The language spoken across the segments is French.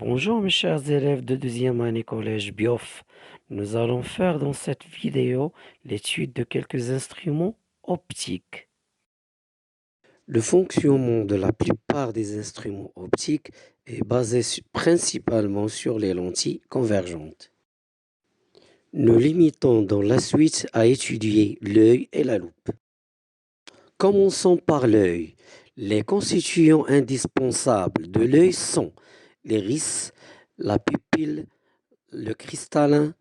Bonjour mes chers élèves de deuxième année collège BIOF. Nous allons faire dans cette vidéo l'étude de quelques instruments optiques. Le fonctionnement de la plupart des instruments optiques est basé principalement sur les lentilles convergentes. Nous limitons dans la suite à étudier l'œil et la loupe. Commençons par l'œil. Les constituants indispensables de l'œil sont l'iris, la pupille, le cristallin,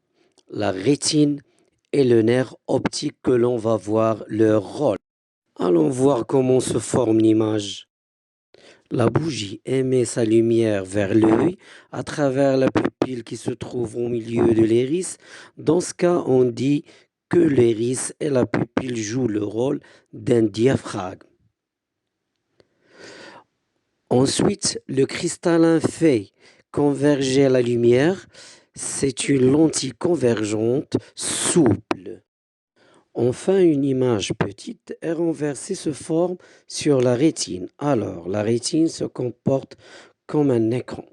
la rétine et le nerf optique que l'on va voir leur rôle. Allons voir comment se forme l'image. La bougie émet sa lumière vers l'œil à travers la pupille qui se trouve au milieu de l'iris. Dans ce cas, on dit que l'iris et la pupille jouent le rôle d'un diaphragme. Ensuite, le cristallin fait converger la lumière. C'est une lentille convergente souple. Enfin, une image petite et renversée se forme sur la rétine. Alors, la rétine se comporte comme un écran.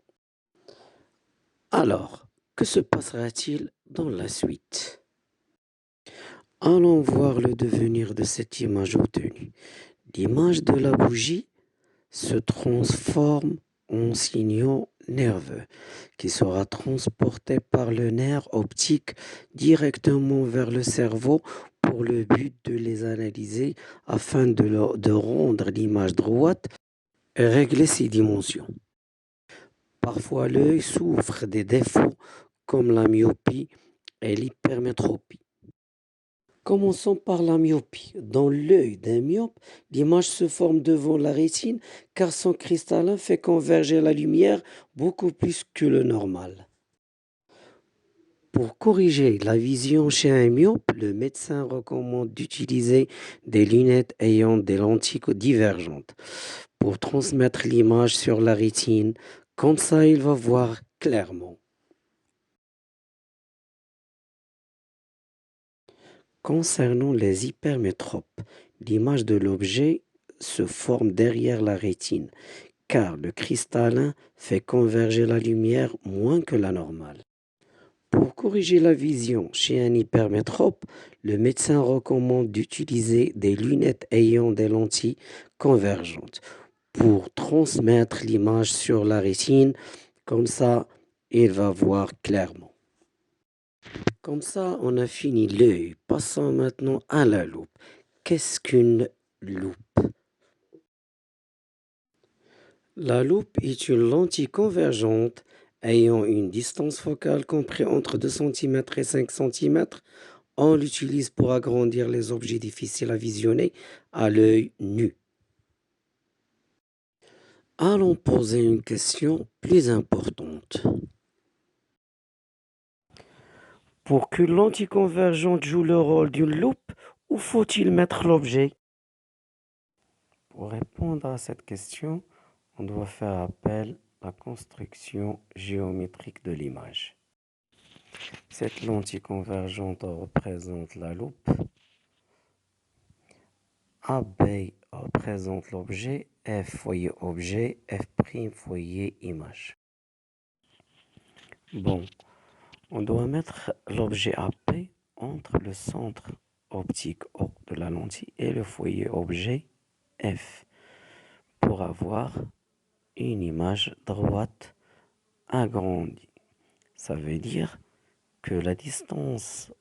Alors, que se passera-t-il dans la suite? Allons voir le devenir de cette image obtenue. L'image de la bougie se transforme en signal nerveux qui sera transporté par le nerf optique directement vers le cerveau pour le but de les analyser afin de rendre l'image droite et régler ses dimensions. Parfois, l'œil souffre des défauts comme la myopie et l'hypermétropie. Commençons par la myopie. Dans l'œil d'un myope, l'image se forme devant la rétine car son cristallin fait converger la lumière beaucoup plus que le normal. Pour corriger la vision chez un myope, le médecin recommande d'utiliser des lunettes ayant des lentilles divergentes pour transmettre l'image sur la rétine. Comme ça, il va voir clairement. Concernant les hypermétropes, l'image de l'objet se forme derrière la rétine, car le cristallin fait converger la lumière moins que la normale. Pour corriger la vision chez un hypermétrope, le médecin recommande d'utiliser des lunettes ayant des lentilles convergentes pour transmettre l'image sur la rétine. Comme ça, il va voir clairement. Comme ça, on a fini l'œil. Passons maintenant à la loupe. Qu'est-ce qu'une loupe? La loupe est une lentille convergente ayant une distance focale comprise entre 2 cm et 5 cm. On l'utilise pour agrandir les objets difficiles à visionner à l'œil nu. Allons poser une question plus importante. Pour qu'une lentille convergente joue le rôle d'une loupe, où faut-il mettre l'objet? Pour répondre à cette question, on doit faire appel à la construction géométrique de l'image. Cette lentille convergente représente la loupe. AB représente l'objet. F foyer objet. F' foyer image. Bon, on doit mettre l'objet AP entre le centre optique O de la lentille et le foyer objet F pour avoir une image droite agrandie. Ça veut dire que la distance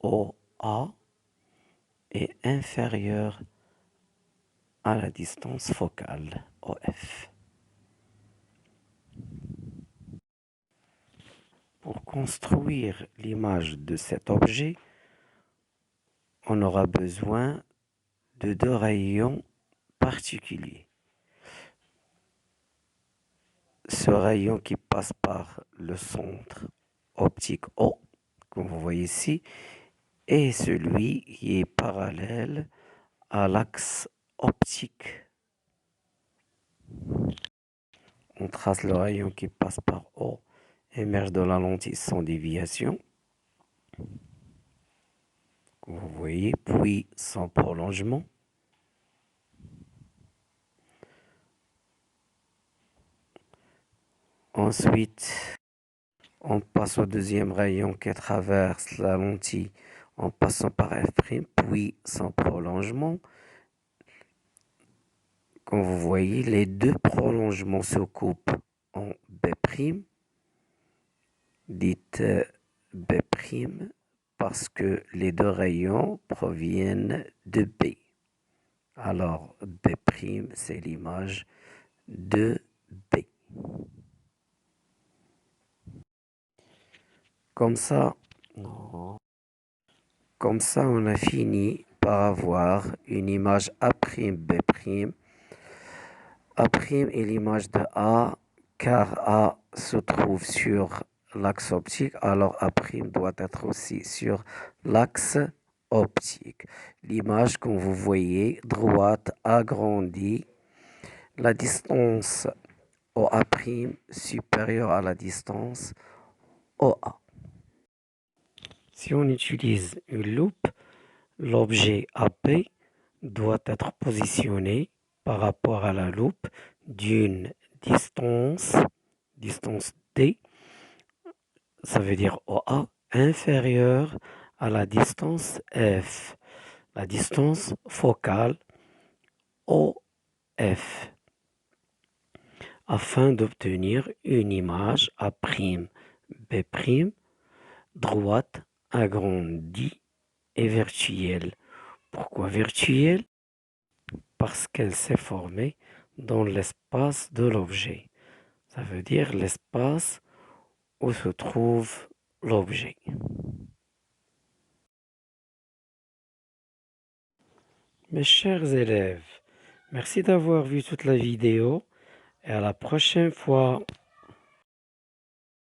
OA est inférieure à la distance focale OF. Pour construire l'image de cet objet, on aura besoin de deux rayons particuliers. Ce rayon qui passe par le centre optique O, comme vous voyez ici, et celui qui est parallèle à l'axe optique. On trace le rayon qui passe par O, émerge de la lentille sans déviation, comme vous voyez, puis sans prolongement. Ensuite, on passe au deuxième rayon qui traverse la lentille en passant par F', puis son prolongement. Comme vous voyez, les deux prolongements se coupent en B', dites B' parce que les deux rayons proviennent de B. Alors, B', c'est l'image de B. Comme ça, comme ça, on a fini par avoir une image A'B'. A' est l'image de A, car A se trouve sur l'axe optique, alors A' doit être aussi sur l'axe optique. L'image, comme vous voyez, droite agrandie, la distance OA' supérieure à la distance OA. Si on utilise une loupe, l'objet AP doit être positionné par rapport à la loupe d'une distance, distance D, ça veut dire OA, inférieure à la distance F, la distance focale OF, afin d'obtenir une image A'B', droite, agrandie et virtuelle. Pourquoi virtuelle? Parce qu'elle s'est formée dans l'espace de l'objet. Ça veut dire l'espace où se trouve l'objet. Mes chers élèves, merci d'avoir vu toute la vidéo et à la prochaine fois.